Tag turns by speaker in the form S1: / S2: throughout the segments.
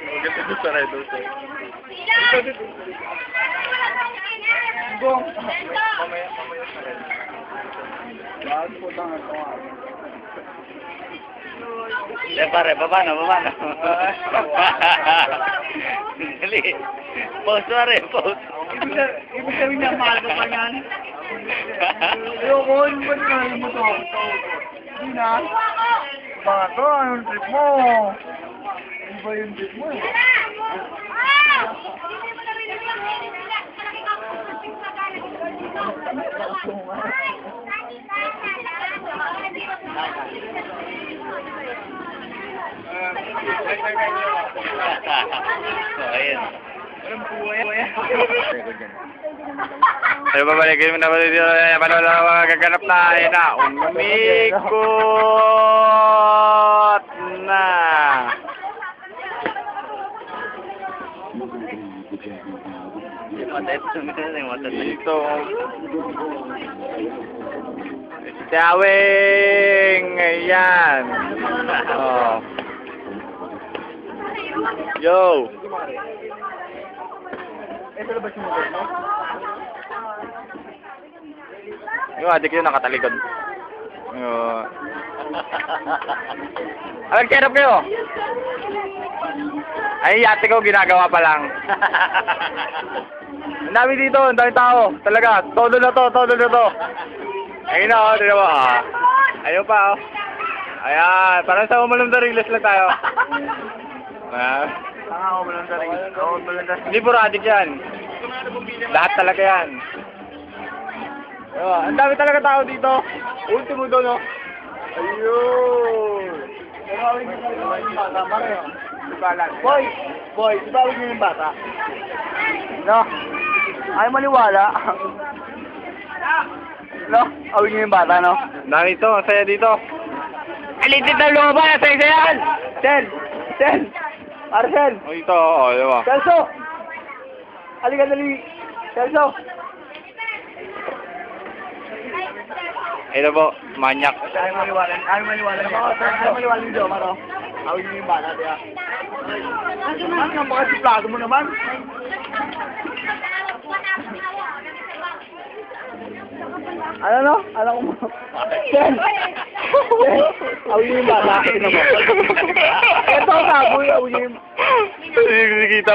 S1: Maganda doon sa red house.
S2: Bong.
S1: Mamaya sa red.
S2: Lahat po tangan ko.
S3: Pare, baba na. Dali. Post pare, post.
S2: Ibig sabihin niya, mahal ko pa yan. Ayoko, yung ba't mahal mo to? Hindi na. Bato, anong trip mo? Ano ba yung trip mo?
S3: Ayan.
S1: Ay, babalikin mo na ba dito? Paano lang mga gaganap na? Ayan na. Umikot na. Dito. Tiyawing. Ayan. Oh. Yo.
S2: Ito na ba sinunod mo?
S1: Yung adik yun nakatalikod. Ay, kerap kayo. Ay, yate ko ginagawa pa lang. Ang dami dito, ang dami tao. Talaga, todo na to. Ayun na, oh, dito ba? Ayaw pa, oh. Ayan, parang sa umalong na ringles lang tayo. Ayan.
S2: Tanga, umalong na rin.
S1: Hindi puro adik yan. Lahat talaga yan. Ang dami talaga tao dito. Ultimo doon, no? Ayun.
S2: Ibawin niyo yung bata, Mario. Boy, ibawin niyo yung bata. No? Ayaw maniwala. No? Awin niyo yung bata, no?
S1: Dami ito, ang saya dito.
S3: Alitit na lupa, saysayan!
S2: Sel! Arcel!
S1: O ito, o, di ba?
S2: Celso! Halika dali! Celso!
S1: Ito po, manyak.
S2: Ayaw maniwala yung Joma, no? Awin niyo yung bata, diya. Ano yung mga siplado mo naman? Ano no? Alam ko mo. Sen! Awin niyo yung bata. Ito mo. Ito ang taboy. Awin niyo yung...
S1: Hindi kita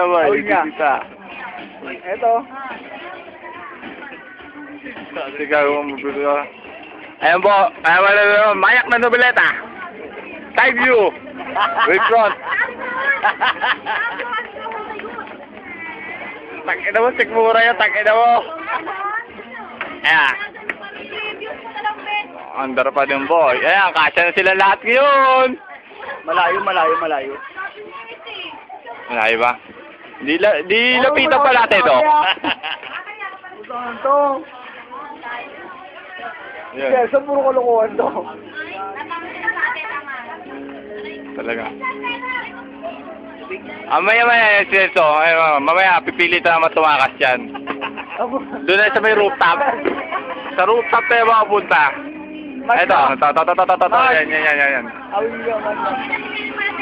S1: mo.
S2: Awin niya. Ito.
S1: Sigaw mo magulo. Ayan po, mayak na nobeleta. Side view. With front. Takina mo, sikmura yan, takina mo. Ayan. Andar pa din boy. Ayan, kasya na sila lahat ngayon.
S2: Malayo.
S1: Malayo ba? Di lapitan pa natin ito.
S2: Saan to?
S1: Yan,
S2: Celso, puro kalokohan to.
S1: talaga. Maya yung Celso. Mamaya, pipili tayo naman tumakas yan. Doon na sa may rooftop. Sa rooftop tayo makapunta. Ito. Yan.
S2: Awin niyo yung ano.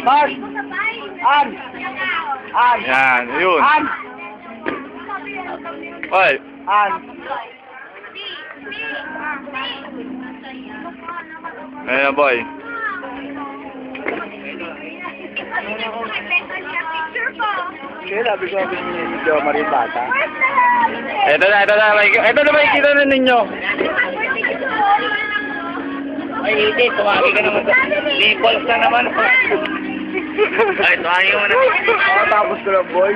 S2: Mars! An!
S1: Yan, yun.
S2: An!
S1: Oy,
S2: An!
S1: ayun na boy.
S2: Kaya sabi ko abin niyo yung Joma rin bata.
S1: Ito na makikita na ninyo.
S3: Ay, hindi. Tumagi ka naman. Nipples na naman. Ay, tumagi mo na.
S2: Tapos ko lang, boy.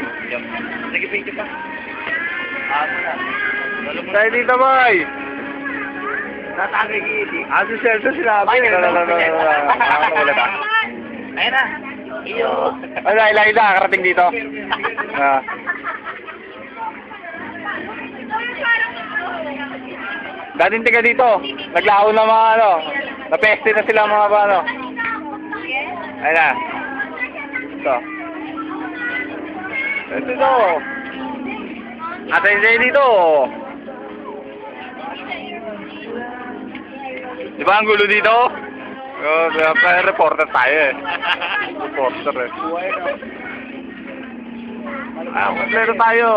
S3: Nag-picture pa.
S1: Tayo dito boy.
S3: Natagay gili.
S2: Si Celso sinabi.
S1: Ayun
S3: Ayun na. Iyo.
S1: Ay, karating dito. Dating tiga dito. Naglaho na mga ano. Napeste na sila mga ano. Ayun na. Ito. Ito. Atay dito. Di ba ang gulo dito? Kaya reporter tayo eh. Reporter eh. Kompleto tayo.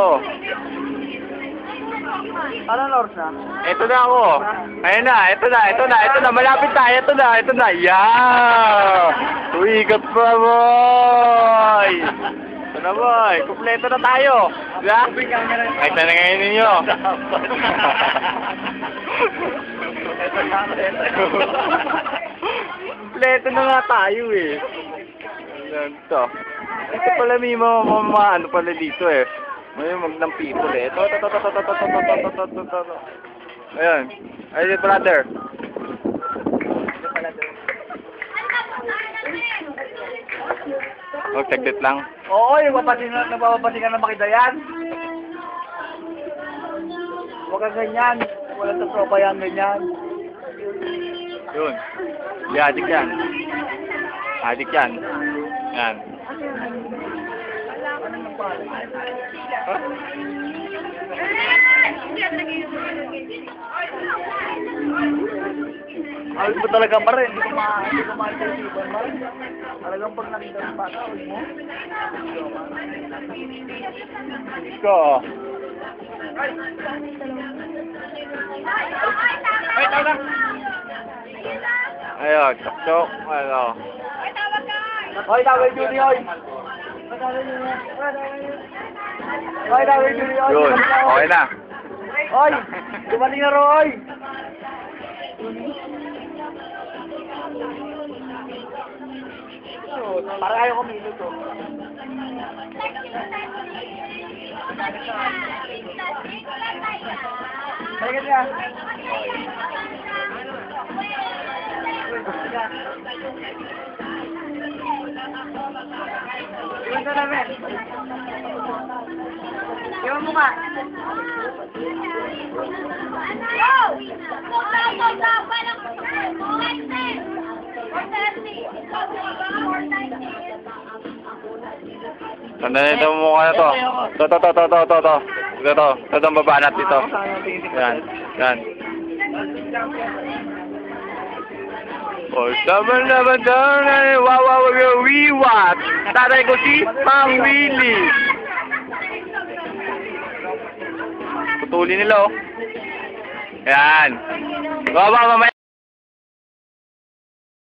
S2: Ano oras na?
S1: Ito na ako. Ayun na, ito na. Malapit tayo, ito na. Yeah! Uigat pa, boy! Ito na, boy. Kompleto na tayo. Diba? Ay, na ngayon ninyo. Kompleto na nga tayo eh. Ito. Ito pala may mga ano pala dito eh. May ng people eh. Ito. Ayun. Ayun, brother. Oh, check it lang.
S2: Oo, nagpapapati ka na makidayan. Huwag ka ganyan. Wala sa tropa yan, ganyan.
S1: Yun. Adik yan. Adik yan. Yan.
S2: Ayos mo talaga pa rin. Hindi ko ma-interviewan pa rin. Talagang pag nakita ng bata, huwag mo.
S1: Iko. Ayun, chok-chok. Ano.
S2: Hoy, tawag Judy, hoy. Hoy, tawag Judy, hoy.
S1: Yun. Okay na.
S2: Hoy, dumating na Roy. Para ayaw kumilo to. Balikan niya. Iwan ka namin. Iwan mo ka.
S1: Tanda na ito mukha na to. To. Ito ang babanat dito. Yan. Oh, laban daw na wawawawiwat. Tatay ko si Mang Willie. Putulin nila oh. Yan. Baba mamaya.